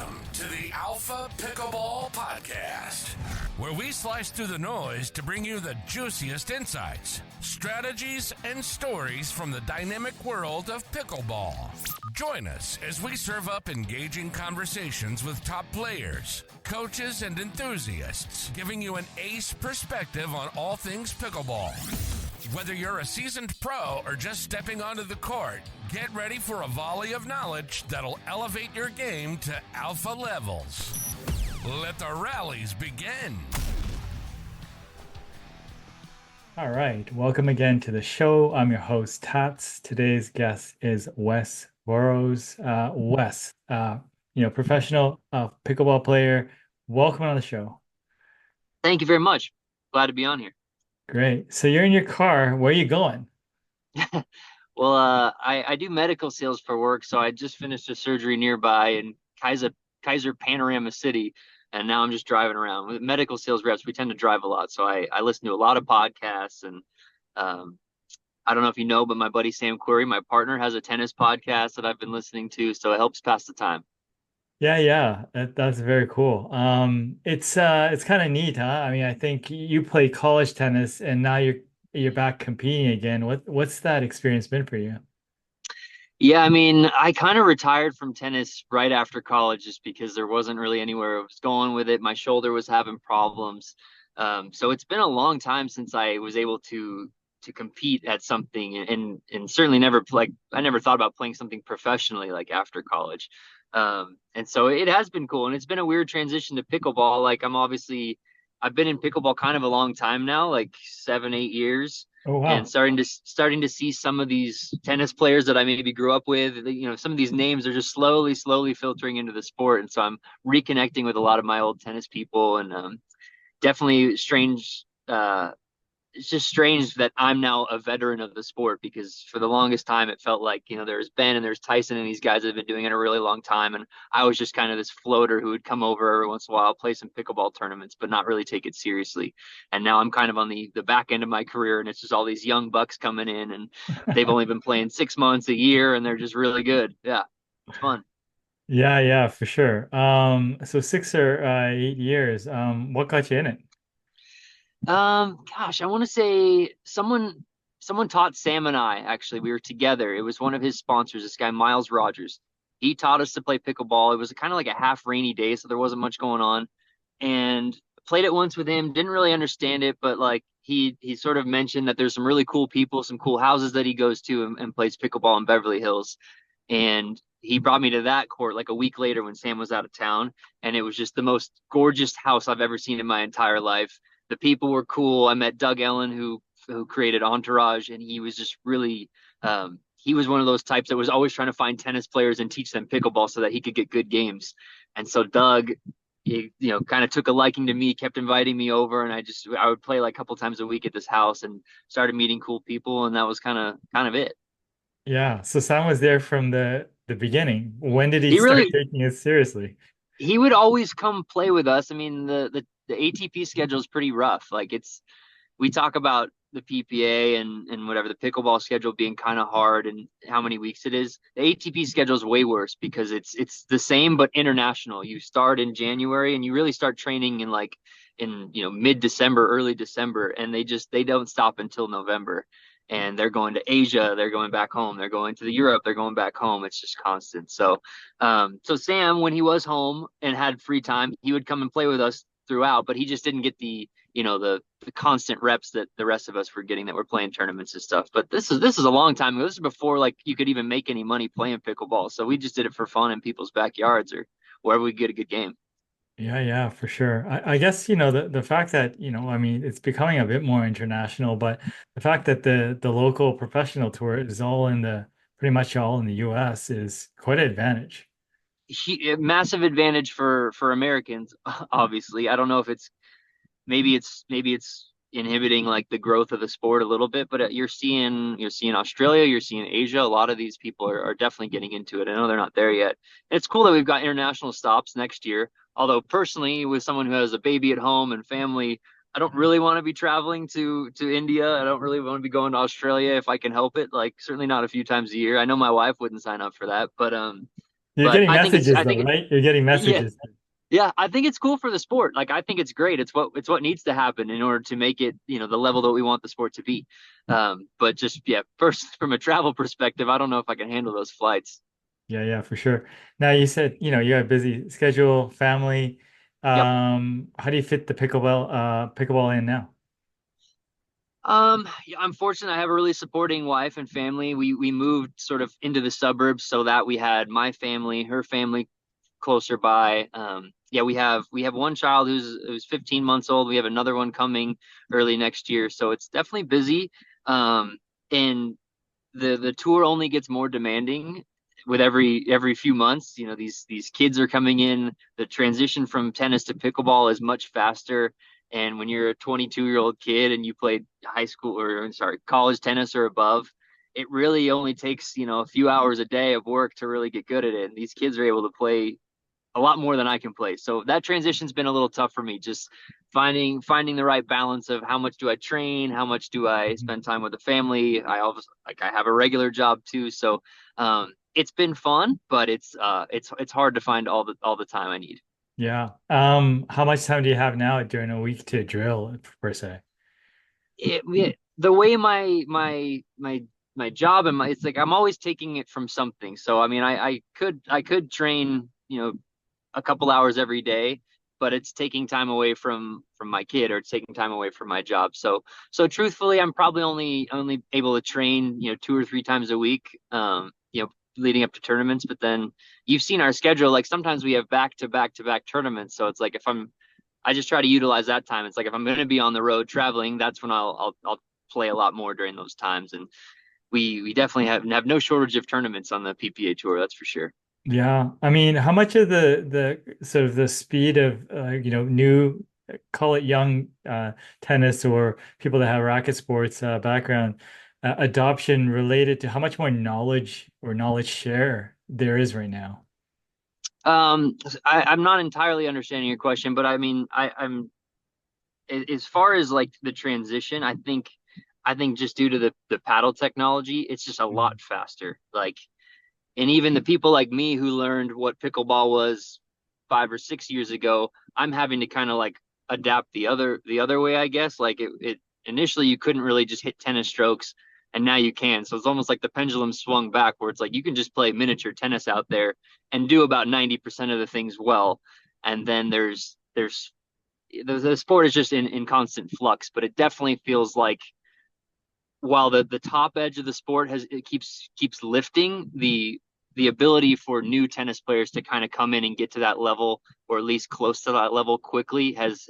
Welcome to the Alpha Pickleball Podcast, where we slice through the noise to bring you the juiciest insights, strategies, and stories from the dynamic world of pickleball. Join us as we serve up engaging conversations with top players, coaches, and enthusiasts, giving you an ace perspective on all things pickleball. Whether you're a seasoned pro or just stepping onto the court, get ready for a volley of knowledge that'll elevate your game to alpha levels. Let the rallies begin. All right, welcome again to the show. I'm your host, Tats. Today's guest is Wes Burrows. Wes, professional pickleball player. Welcome on the show. Thank you very much. Glad to be on here. Great. So you're in your car. Where are you going? Well, I do medical sales for work, so I just finished a surgery nearby in Kaiser Panorama City, and now I'm just driving around. With medical sales reps, we tend to drive a lot, so I listen to a lot of podcasts, and I don't know if you know, but my buddy Sam Query, my partner, has a tennis podcast that I've been listening to, so it helps pass the time. Yeah, that's very cool. It's kind of neat, huh? I mean, I think you play college tennis, and now you're back competing again. What's that experience been for you? Yeah, I mean, I kind of retired from tennis right after college just because there wasn't really anywhere I was going with it. My shoulder was having problems. So it's been a long time since I was able to compete at something, and certainly I never thought about playing something professionally like after college. And so it has been cool, and it's been a weird transition to pickleball. Like I've been in pickleball kind of a long time now, like 7-8 years. Oh, wow. And starting to see some of these tennis players that I maybe grew up with, some of these names are just slowly filtering into the sport. And so I'm reconnecting with a lot of my old tennis people, and definitely strange. It's just strange that I'm now a veteran of the sport, because for the longest time it felt like, there's Ben and there's Tyson and these guys that have been doing it a really long time. And I was just kind of this floater who would come over every once in a while, play some pickleball tournaments, but not really take it seriously. And now I'm kind of on the back end of my career, and it's just all these young bucks coming in, and they've only been playing 6 months, a year, and they're just really good. Yeah, it's fun. Yeah, for sure. So 6 or 8 years. What got you in it? Gosh, I want to say someone taught Sam and I, actually. We were together. It was one of his sponsors, this guy Miles Rogers. He taught us to play pickleball. It was kind of like a half rainy day, so there wasn't much going on. And played it once with him, didn't really understand it, but like he sort of mentioned that there's some really cool people, some cool houses that he goes to and plays pickleball in Beverly Hills. And he brought me to that court like a week later when Sam was out of town, and it was just the most gorgeous house I've ever seen in my entire life. The people were cool. I met Doug Ellen, who created Entourage, and he was just really he was one of those types that was always trying to find tennis players and teach them pickleball so that he could get good games. And so Doug, kind of took a liking to me, kept inviting me over, and I would play like a couple times a week at this house, and started meeting cool people, and that was kind of it. Yeah, so Sam was there from the beginning. When did he He start really taking it seriously? he would always come play with us. I mean, the ATP schedule is pretty rough. Like we talk about the PPA and whatever, the pickleball schedule being kind of hard and how many weeks it is. The ATP schedule is way worse because it's the same but international. You start in January and you really start training in mid-December, early December, and they don't stop until November. And they're going to Asia, they're going back home, they're going to Europe, they're going back home. It's just constant. So Sam, when he was home and had free time, he would come and play with us throughout, but he just didn't get the constant reps that the rest of us were getting that were playing tournaments and stuff. But this is a long time ago. This is before like you could even make any money playing pickleball. So we just did it for fun in people's backyards or wherever we get a good game. Yeah, for sure. I guess, the fact that, I mean, it's becoming a bit more international, but the fact that the local professional tour is pretty much all in the US is quite an advantage. Massive advantage for Americans, obviously. I don't know if maybe it's inhibiting like the growth of the sport a little bit, but you're seeing Australia, you're seeing Asia. A lot of these people are definitely getting into it. I know they're not there yet. It's cool that we've got international stops next year. Although personally, with someone who has a baby at home and family, I don't really want to be traveling to India. I don't really want to be going to Australia if I can help it. Like certainly not a few times a year. I know my wife wouldn't sign up for that, but You're But getting messages I though, think right? You're getting yeah, messages. yeah, I think it's cool for the sport. Like I think it's great. It's what needs to happen in order to make it, the level that we want the sport to be. But just yeah, first from a travel perspective, I don't know if I can handle those flights. Yeah, yeah, for sure. Now you said, you have a busy schedule, family. Yep. How do you fit the pickleball in now? Yeah, I'm fortunate. I have a really supporting wife and family. We moved sort of into the suburbs so that we had my family, her family closer by. Yeah, we have one child who's 15 months old. We have another one coming early next year, so it's definitely busy. And the tour only gets more demanding with every few months. These kids are coming in. The transition from tennis to pickleball is much faster. And when you're a 22-year-old kid and you played high school or sorry, college tennis or above, it really only takes, a few hours a day of work to really get good at it. And these kids are able to play a lot more than I can play. So that transition's been a little tough for me, just finding the right balance of how much do I train, how much do I spend time with the family. I have a regular job too, so it's been fun, but it's hard to find all the time I need. Yeah. How much time do you have now during a week to drill per se? The way my job and it's like I'm always taking it from something. So I mean, I could train, a couple hours every day, but it's taking time away from my kid, or it's taking time away from my job. So truthfully, I'm probably only able to train, 2 or 3 times a week, leading up to tournaments. But then you've seen our schedule. Like sometimes we have back to back to back tournaments. So it's like I just try to utilize that time. It's like if I'm going to be on the road traveling, that's when I'll play a lot more during those times. And we definitely have no shortage of tournaments on the PPA tour. That's for sure. Yeah. I mean, how much of the sort of the speed of new, call it young tennis or people that have racket sports background adoption related to how much more knowledge or knowledge share there is right now? I'm not entirely understanding your question, but I mean, as far as like the transition, I think just due to the paddle technology, it's just a Mhm. lot faster. Like, and even the people like me who learned what pickleball was 5 or 6 years ago, I'm having to kind of like adapt the other way, I guess. Like it initially you couldn't really just hit tennis strokes, and now you can. So it's almost like the pendulum swung back, where it's like you can just play miniature tennis out there and do about 90% of the things well. And then the sport is just in constant flux, but it definitely feels like while the top edge of the sport it keeps lifting, the ability for new tennis players to kind of come in and get to that level, or at least close to that level quickly, has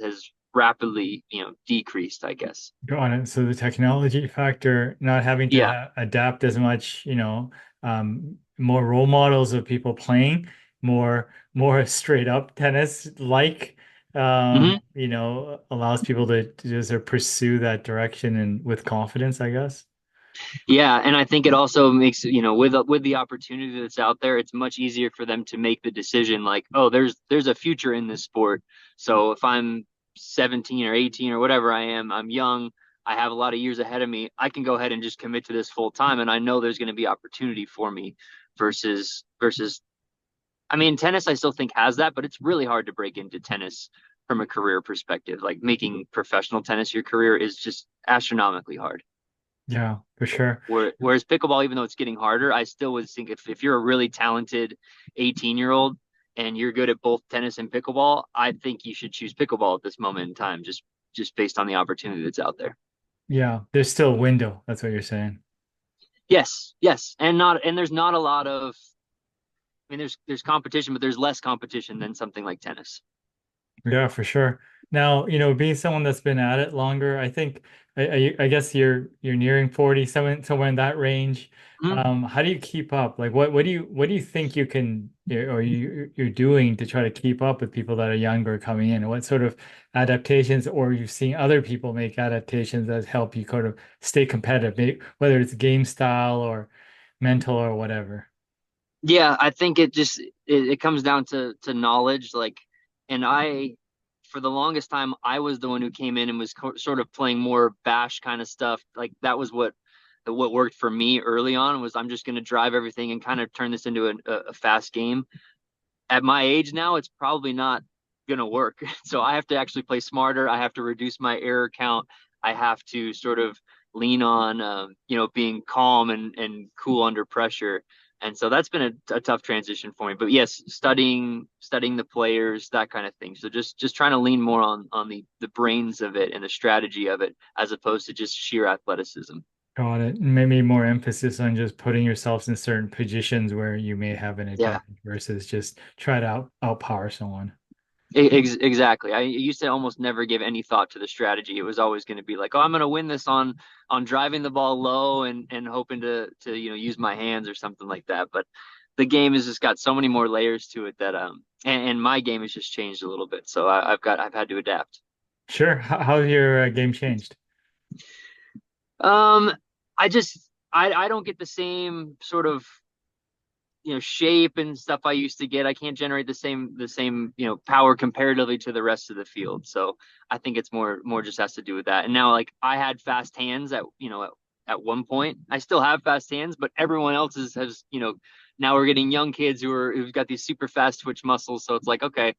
rapidly, decreased, I guess. Got it. So the technology factor, not having to Yeah. adapt as much, more role models of people playing more straight up tennis like, Hmm. allows people to just sort of pursue that direction and with confidence, I guess. Yeah, and I think it also makes, with the opportunity that's out there, it's much easier for them to make the decision like, oh, there's a future in this sport. So if I'm 17 or 18 or whatever I am, I'm young, I have a lot of years ahead of me. I can go ahead and just commit to this full time, and I know there's going to be opportunity for me versus I mean, tennis I still think has that, but it's really hard to break into tennis from a career perspective. Like making professional tennis your career is just astronomically hard. Yeah, for sure. Whereas pickleball, even though it's getting harder, I still would think if you're a really talented 18-year-old and you're good at both tennis and pickleball, I think you should choose pickleball at this moment in time, just based on the opportunity that's out there. Yeah, there's still a window. That's what you're saying. Yes, yes, and there's not a lot of. I mean, there's competition, but there's less competition than something like tennis. Yeah, for sure. Now, being someone that's been at it longer, I think I guess you're nearing 40, somewhere in that range. Mhm. How do you keep up? Like what do you think you can or you're doing to try to keep up with people that are younger coming in? What sort of adaptations or you've seen other people make adaptations that help you kind of stay competitive, whether it's game style or mental or whatever. Yeah, I think it comes down to knowledge, like, and for the longest time I was the one who came in and was sort of playing more bash kind of stuff. Like that was what what worked for me early on was I'm just going to drive everything and kind of turn this into a fast game. At my age now, it's probably not going to work. So I have to actually play smarter. I have to reduce my error count. I have to sort of lean on, being calm and cool under pressure. And so that's been a tough transition for me. But yes, studying the players, that kind of thing. So just trying to lean more on the brains of it and the strategy of it, as opposed to just sheer athleticism. Got it. Maybe more emphasis on just putting yourselves in certain positions where you may have an Yeah. advantage versus just try to outpower someone. Exactly. I used to almost never give any thought to the strategy. It was always going to be like, oh, I'm going to win this on driving the ball low and hoping to use my hands or something like that. But the game has just got so many more layers to it that and my game has just changed a little bit. So I've had to adapt. Sure. How's your game changed? I don't get the same sort of shape and stuff I used to get. I can't generate the same power comparatively to the rest of the field. So I think it's more just has to do with that. And now, like, I had fast hands at one point. I still have fast hands, but everyone else has now we're getting young kids who've got these super fast twitch muscles. So it's like, okay,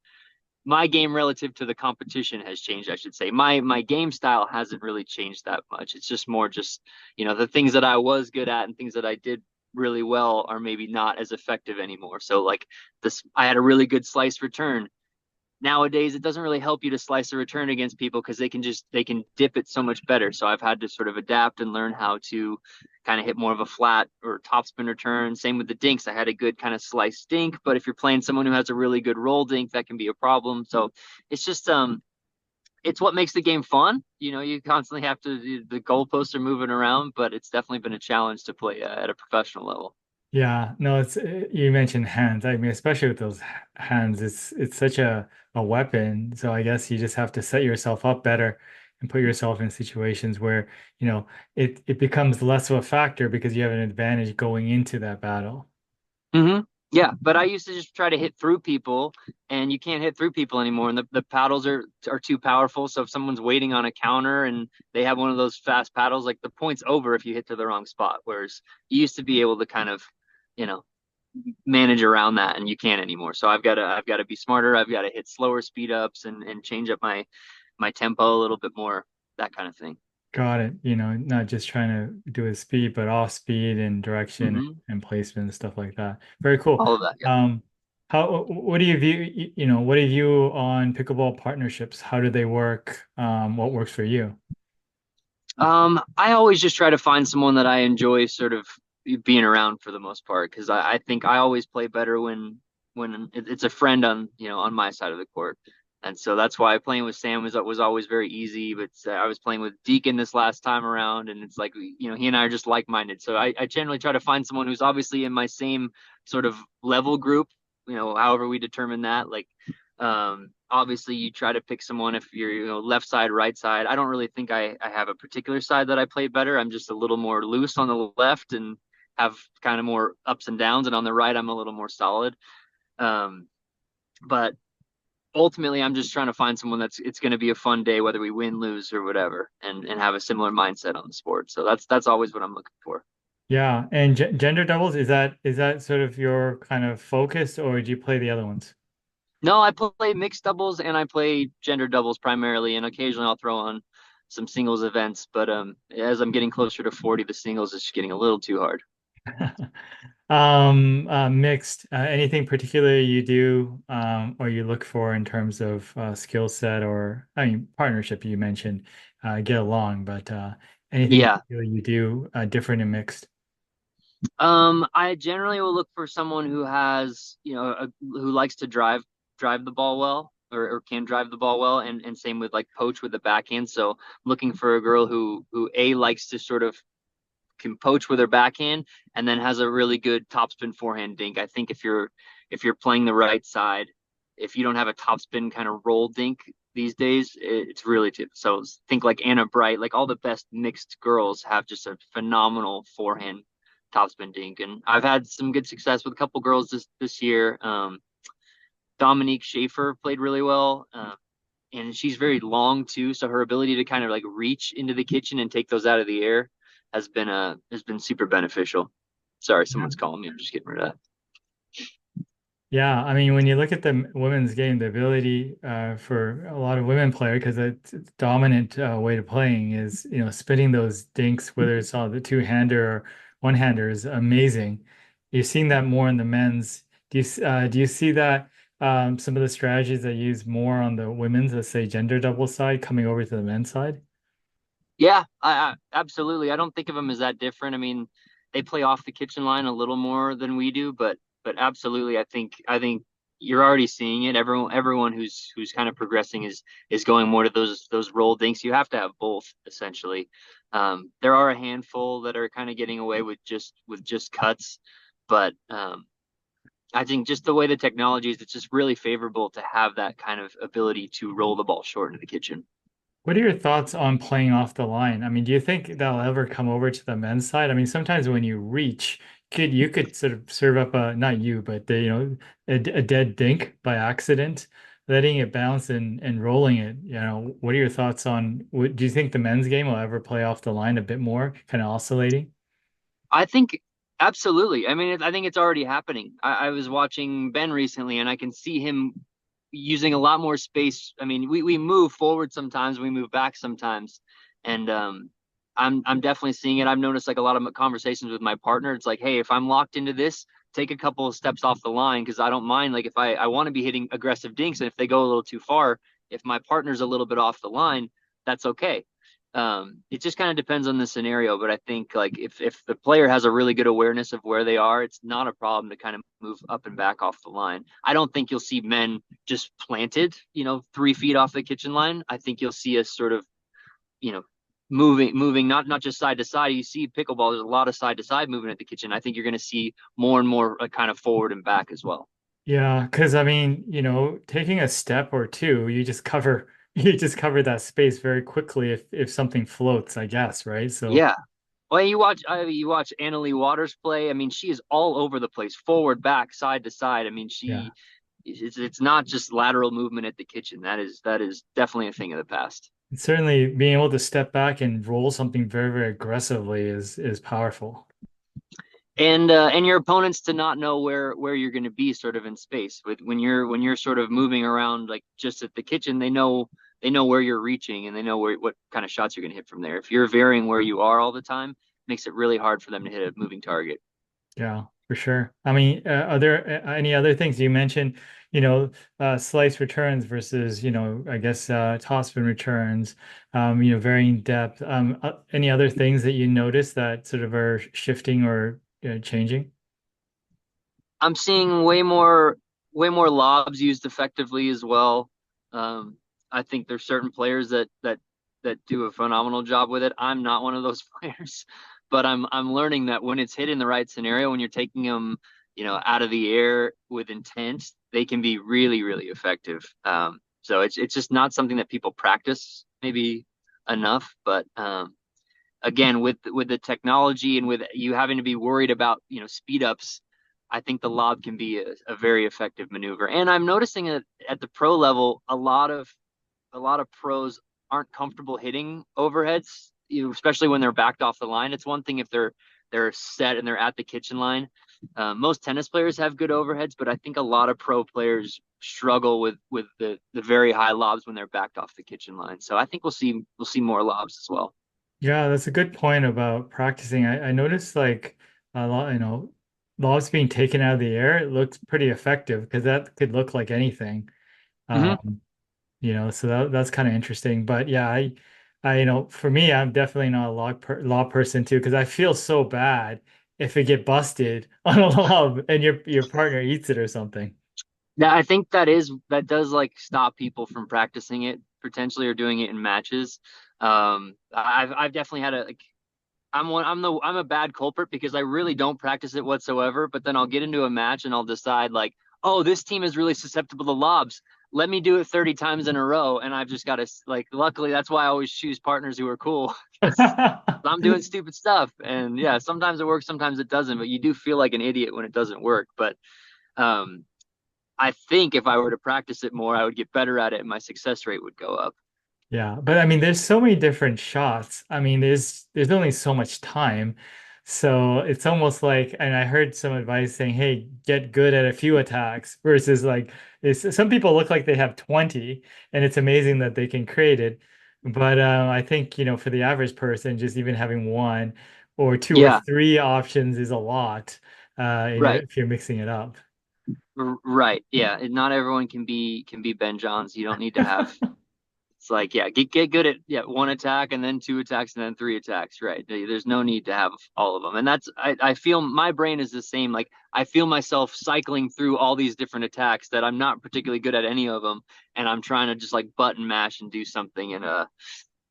my game relative to the competition has changed, I should say. My game style hasn't really changed that much. It's just more the things that I was good at and things that I did really well are maybe not as effective anymore. So like I had a really good slice return. Nowadays, it doesn't really help you to slice a return against people because they can dip it so much better. So I've had to sort of adapt and learn how to kind of hit more of a flat or topspin return. Same with the dinks. I had a good kind of slice dink, but if you're playing someone who has a really good roll dink, that can be a problem. So it's just it's what makes the game fun. You constantly have to, the goalposts are moving around, but it's definitely been a challenge to play at a professional level. Yeah, no, it's you mentioned hands. I mean, especially with those hands, it's such a weapon. So I guess you just have to set yourself up better and put yourself in situations where, it becomes less of a factor because you have an advantage going into that battle. Mm-hmm. Yeah, but I used to just try to hit through people, and you can't hit through people anymore. And the paddles are too powerful. So if someone's waiting on a counter and they have one of those fast paddles, like, the point's over if you hit to the wrong spot. Whereas you used to be able to kind of, manage around that, and you can't anymore. So I've got to be smarter. I've got to hit slower speed ups and change up my tempo a little bit more, that kind of thing. Got it. Not just trying to do a speed, but off speed and direction Mm-hmm. and placement and stuff like that. Very cool. All of that. Yeah. What do you view, what do you view on pickleball partnerships? How do they work? What works for you? I always just try to find someone that I enjoy sort of being around for the most part, because I think I always play better when it's a friend on my side of the court. And so that's why playing with Sam was always very easy. But I was playing with Deacon this last time around, and it's like, he and I are just like-minded. So I generally try to find someone who's obviously in my same sort of level group, however we determine that. Like, obviously you try to pick someone if you're, left side, right side. I don't really think I have a particular side that I play better. I'm just a little more loose on the left and have kind of more ups and downs. And on the right, I'm a little more solid. But ultimately, I'm just trying to find someone it's going to be a fun day, whether we win, lose, or whatever, and have a similar mindset on the sport. So that's always what I'm looking for. Yeah, and gender doubles, is that sort of your kind of focus, or do you play the other ones? No, I play mixed doubles and I play gender doubles primarily, and occasionally I'll throw on some singles events. But as I'm getting closer to 40, the singles is just getting a little too hard. Mixed. Anything particular you do or you look for in terms of skill set, or I mean partnership you mentioned, get along, but anything Yeah. particular you do different in mixed? I generally will look for someone who has, who likes to drive the ball well, or can drive the ball well, and same with like poach with the backhand. So looking for a girl who likes to sort of can poach with her backhand and then has a really good topspin forehand dink. I think if you're playing the right side, if you don't have a topspin kind of roll dink these days, it's really too. So think like Anna Bright, like all the best mixed girls have just a phenomenal forehand topspin dink. And I've had some good success with a couple girls this year. Dominique Schaefer played really well. And she's very long too. So her ability to kind of like reach into the kitchen and take those out of the air has been super beneficial. Sorry, someone's calling me. I'm just getting rid of that. Yeah, I mean, when you look at the women's game, the ability for a lot of women player, because it's dominant way to playing is, spinning those dinks, whether it's on the two-hander or one-hander, is amazing. You're seeing that more in the men's. Do you see that some of the strategies that use more on the women's, let's say gender double side, coming over to the men's side? Yeah, I absolutely. I don't think of them as that different. I mean, they play off the kitchen line a little more than we do, but absolutely, I think you're already seeing it. Everyone who's kind of progressing is going more to those roll dinks. You have to have both essentially. There are a handful that are kind of getting away with just cuts, but I think just the way the technology is, it's just really favorable to have that kind of ability to roll the ball short into the kitchen. What are your thoughts on playing off the line? I mean, do you think that'll ever come over to the men's side? I mean, sometimes when you reach, you could sort of serve up a not you, but a dead dink by accident, letting it bounce and rolling it. What are your thoughts on? Do you think the men's game will ever play off the line a bit more, kind of oscillating? I think absolutely. I mean, I think it's already happening. I was watching Ben recently, and I can see him using a lot more space. I mean, we move forward sometimes, we move back sometimes, and I'm definitely seeing it. I've noticed like a lot of conversations with my partner. It's like, hey, if I'm locked into this, take a couple of steps off the line because I don't mind. Like if I want to be hitting aggressive dinks, and if they go a little too far, if my partner's a little bit off the line, that's okay. It just kind of depends on the scenario, but I think like if the player has a really good awareness of where they are, it's not a problem to kind of move up and back off the line. I don't think you'll see men just planted, 3 feet off the kitchen line. I think you'll see us sort of, you know, moving not just side to side. You see pickleball, there's a lot of side to side movement at the kitchen. I think you're going to see more and more kind of forward and back as well. Yeah, because I mean, taking a step or two, you just cover that space very quickly if something floats, I guess, right? So Yeah. Well, you watch Annalie Waters play. I mean, she is all over the place, forward, back, side to side. I mean, yeah. it's not just lateral movement at the kitchen. That is definitely a thing of the past. And certainly being able to step back and roll something very, very aggressively is powerful. And your opponents to not know where you're going to be sort of in space with when you're sort of moving around like just at the kitchen. They know where you're reaching, and they know what kind of shots you're going to hit from there. If you're varying where you are all the time, it makes it really hard for them to hit a moving target. Yeah, for sure. I mean, are there any other things you mentioned, slice returns versus, I guess topspin returns, varying depth. Any other things that you notice that sort of are shifting or changing? I'm seeing way more lobs used effectively as well. Um, I think there's certain players that do a phenomenal job with it. I'm not one of those players, but I'm learning that when it's hit in the right scenario, when you're taking them, out of the air with intent, they can be really, really effective. So it's just not something that people practice maybe enough, but again, with the technology and with you having to be worried about speed ups, I think the lob can be a very effective maneuver. And I'm noticing it at the pro level, a lot of pros aren't comfortable hitting overheads, especially when they're backed off the line. It's one thing if they're set and they're at the kitchen line. Most tennis players have good overheads, but I think a lot of pro players struggle with the very high lobs when they're backed off the kitchen line. So I think we'll see more lobs as well. Yeah, that's a good point about practicing. I noticed like a lot, lobs being taken out of the air, it looks pretty effective because that could look like anything. Hmm. Um, so that's kind of interesting. But yeah, for me, I'm definitely not a law person too, because I feel so bad if it get busted on a lob and your partner eats it or something. Yeah, I think that does like stop people from practicing it potentially or doing it in matches. I've definitely had a like I'm a bad culprit because I really don't practice it whatsoever. But then I'll get into a match and I'll decide like, oh, this team is really susceptible to lobs. Let me do it 30 times in a row, and I've just got to like. Luckily, that's why I always choose partners who are cool. 'Cause I'm doing stupid stuff, and yeah, sometimes it works, sometimes it doesn't. But you do feel like an idiot when it doesn't work. But um, I think if I were to practice it more, I would get better at it, and my success rate would go up. Yeah, but I mean, there's so many different shots. I mean, there's only so much time. So it's almost like, and I heard some advice saying, hey, get good at a few attacks versus like some people look like they have 20 and it's amazing that they can create it. But I think, for the average person, just even having one or two or Yeah, three options is a lot, right. if you're mixing it up. Right. Yeah. Not everyone can be Ben Johns. You don't need to have. It's like, yeah, get good at one attack and then two attacks and then three attacks. Right. There's no need to have all of them. And I feel my brain is the same. Like I feel myself cycling through all these different attacks that I'm not particularly good at any of them, and I'm trying to just like button mash and do something, and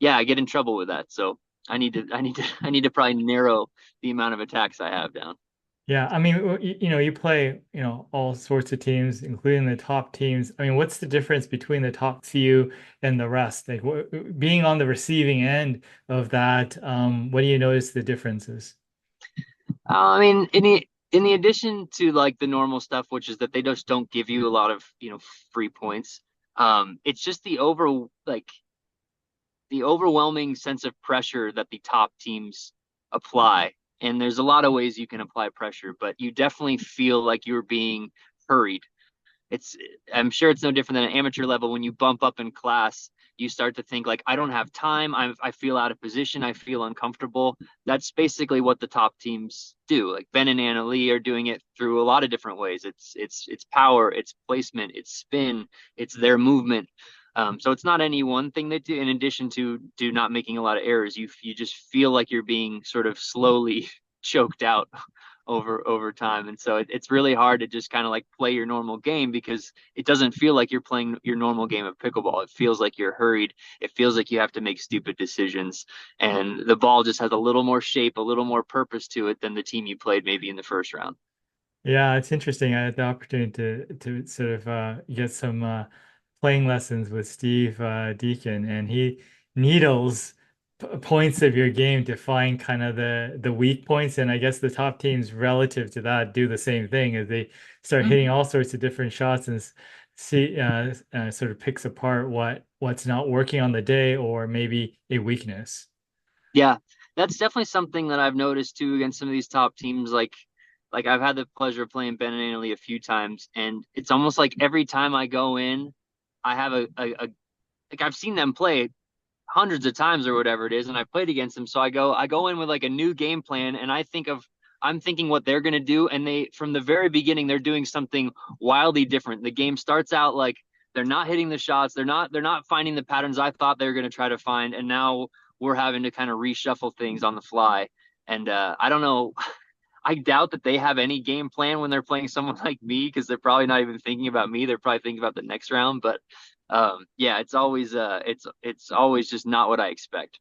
yeah, I get in trouble with that. So I need to probably narrow the amount of attacks I have down. Yeah, I mean, you play, all sorts of teams, including the top teams. I mean, what's the difference between the top few and the rest? Like, being on the receiving end of that, what do you notice the differences? I mean, in the addition to like the normal stuff, which is that they just don't give you a lot of free points. It's just the overwhelming sense of pressure that the top teams apply. And there's a lot of ways you can apply pressure, but you definitely feel like you're being hurried. it's I'm sure it's no different than an amateur level. When you bump up in class, you start to think like, I don't have time. I feel out of position. I feel uncomfortable. That's basically what the top teams do. Like Ben and Anna Lee are doing it through a lot of different ways. It's power, it's placement, it's spin, it's their movement. So it's not any one thing they do. In addition to do not making a lot of errors, you just feel like you're being sort of slowly choked out over time. And so it's really hard to just kind of like play your normal game, because it doesn't feel like you're playing your normal game of pickleball. It feels like you're hurried. It feels like you have to make stupid decisions, and the ball just has a little more shape, a little more purpose to it than the team you played maybe in the first round. Yeah, it's interesting. I had the opportunity to sort of get some playing lessons with Steve Deacon, and he needles points of your game to find kind of the weak points. And I guess the top teams relative to that do the same thing as they start hitting all sorts of different shots and see sort of picks apart what's not working on the day or maybe a weakness. Yeah, that's definitely something that I've noticed too against some of these top teams. Like I've had the pleasure of playing Ben and Annalee a few times, and it's almost like every time I go in, I have a like I've seen them play hundreds of times or whatever it is, and I've played against them. So I go in with like a new game plan, and I'm thinking what they're gonna do, and they from the very beginning they're doing something wildly different. The game starts out like they're not hitting the shots, they're not finding the patterns I thought they were gonna try to find, and now we're having to kind of reshuffle things on the fly. And I don't know. I doubt that they have any game plan when they're playing someone like me, because they're probably not even thinking about me. They're probably thinking about the next round. But yeah, it's always just not what I expect.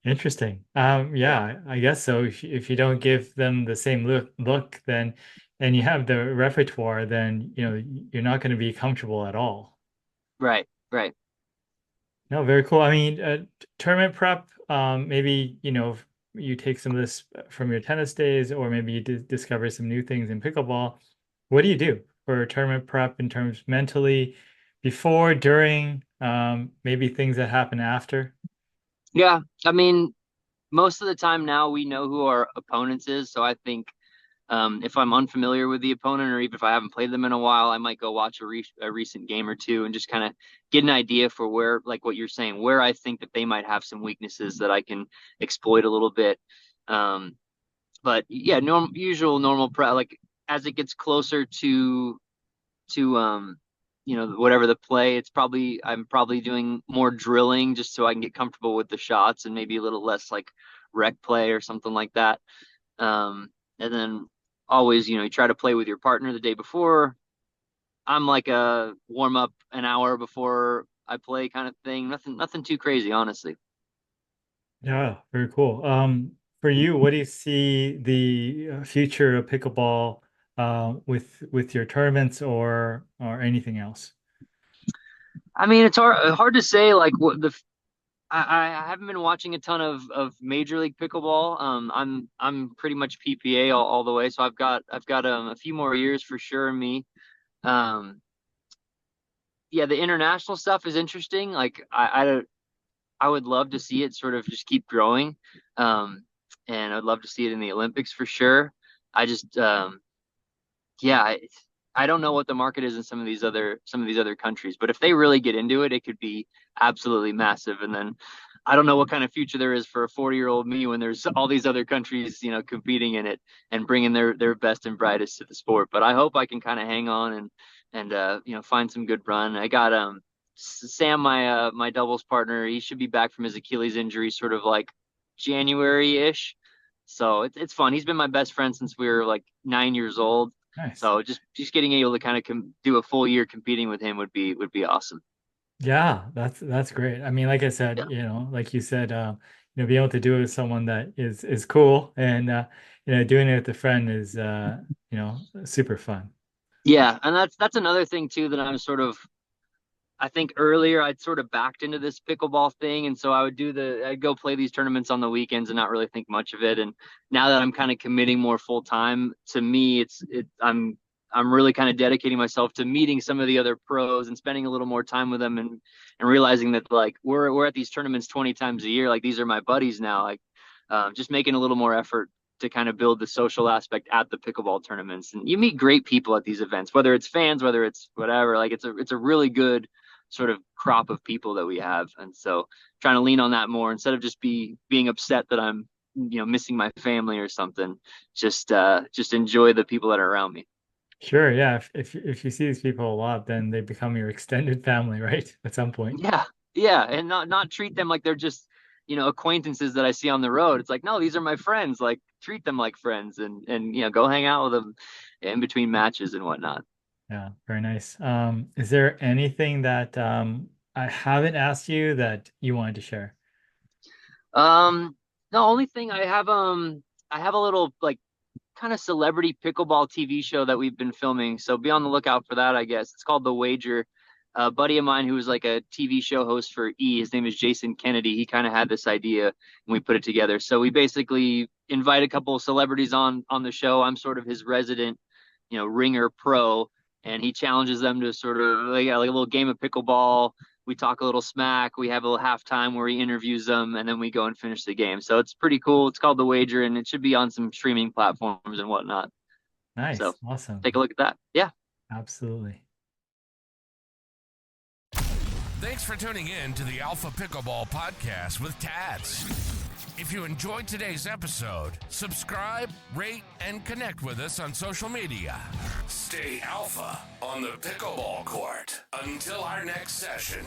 Interesting. Yeah, Yeah, I guess so. If you don't give them the same look, then and you have the repertoire, then you're not going to be comfortable at all. right, right. No, very cool. I mean, tournament prep, maybe, you take some of this from your tennis days, or maybe you discover some new things in pickleball. What do you do for tournament prep in terms mentally, before, during, maybe things that happen after? Yeah, I mean, most of the time now we know who our opponents is. So I think if I'm unfamiliar with the opponent, or even if I haven't played them in a while, I might go watch a recent game or two and just kind of get an idea for where, like what you're saying, where I think that they might have some weaknesses that I can exploit a little bit. Um, but yeah, usual normal prep. Like as it gets closer to whatever the play, I'm probably doing more drilling just so I can get comfortable with the shots, and maybe a little less like rec play or something like that. And then always, you try to play with your partner the day before. I'm like a warm up an hour before I play kind of thing. Nothing too crazy, honestly. Yeah, very cool. For you, what do you see the future of pickleball with your tournaments or anything else? I mean, it's hard to say like what the I haven't been watching a ton of Major League Pickleball. I'm pretty much PPA all the way, so I've got a few more years for sure in me. Um, yeah, the international stuff is interesting. Like I don't. I would love to see it sort of just keep growing. And I'd love to see it in the Olympics for sure. I just, yeah, I don't know what the market is in some of these other countries, but if they really get into it, it could be absolutely massive. And then I don't know what kind of future there is for a 40-year-old me when there's all these other countries, competing in it and bringing their best and brightest to the sport. But I hope I can kind of hang on and find some good run. I got Sam, my doubles partner. He should be back from his Achilles injury, sort of like January-ish. So it's fun. He's been my best friend since we were like 9 years old. Nice. So just getting able to kind of do a full year competing with him would be awesome. Yeah, that's great. I mean, like I said, Yeah. like you said, being able to do it with someone that is cool, and doing it with a friend is super fun. Yeah, and that's another thing too that I'm sort of, I think earlier I'd sort of backed into this pickleball thing, and so I'd go play these tournaments on the weekends and not really think much of it. And now that I'm kind of committing more full time, to me, I'm really kind of dedicating myself to meeting some of the other pros and spending a little more time with them, and realizing that like we're at these tournaments 20 times a year. Like these are my buddies now. Like just making a little more effort to kind of build the social aspect at the pickleball tournaments. And you meet great people at these events, whether it's fans, whether it's whatever. Like it's a really good sort of crop of people that we have. And so trying to lean on that more instead of just being upset that I'm missing my family or something. Just enjoy the people that are around me. Sure, yeah. If you see these people a lot, then they become your extended family, right? At some point. Yeah, and not treat them like they're just acquaintances that I see on the road. It's like, no, these are my friends. Like treat them like friends, and go hang out with them in between matches and whatnot. Yeah, very nice. Is there anything that I haven't asked you that you wanted to share? The only thing I have a little like kind of celebrity pickleball TV show that we've been filming. So be on the lookout for that, I guess. It's called The Wager. A buddy of mine who was like a TV show host for E, his name is Jason Kennedy. He kind of had this idea and we put it together. So we basically invite a couple of celebrities on the show. I'm sort of his resident, ringer pro, and he challenges them to sort of like a little game of pickleball. We talk a little smack. We have a little halftime where he interviews them, and then we go and finish the game. So it's pretty cool. It's called The Wager, and it should be on some streaming platforms and whatnot. Nice, So awesome. take a look at that. Yeah. Absolutely. Thanks for tuning in to the Alpha Pickleball Podcast with Tats. If you enjoyed today's episode, subscribe, rate, and connect with us on social media. Stay alpha on the pickleball court. Until our next session.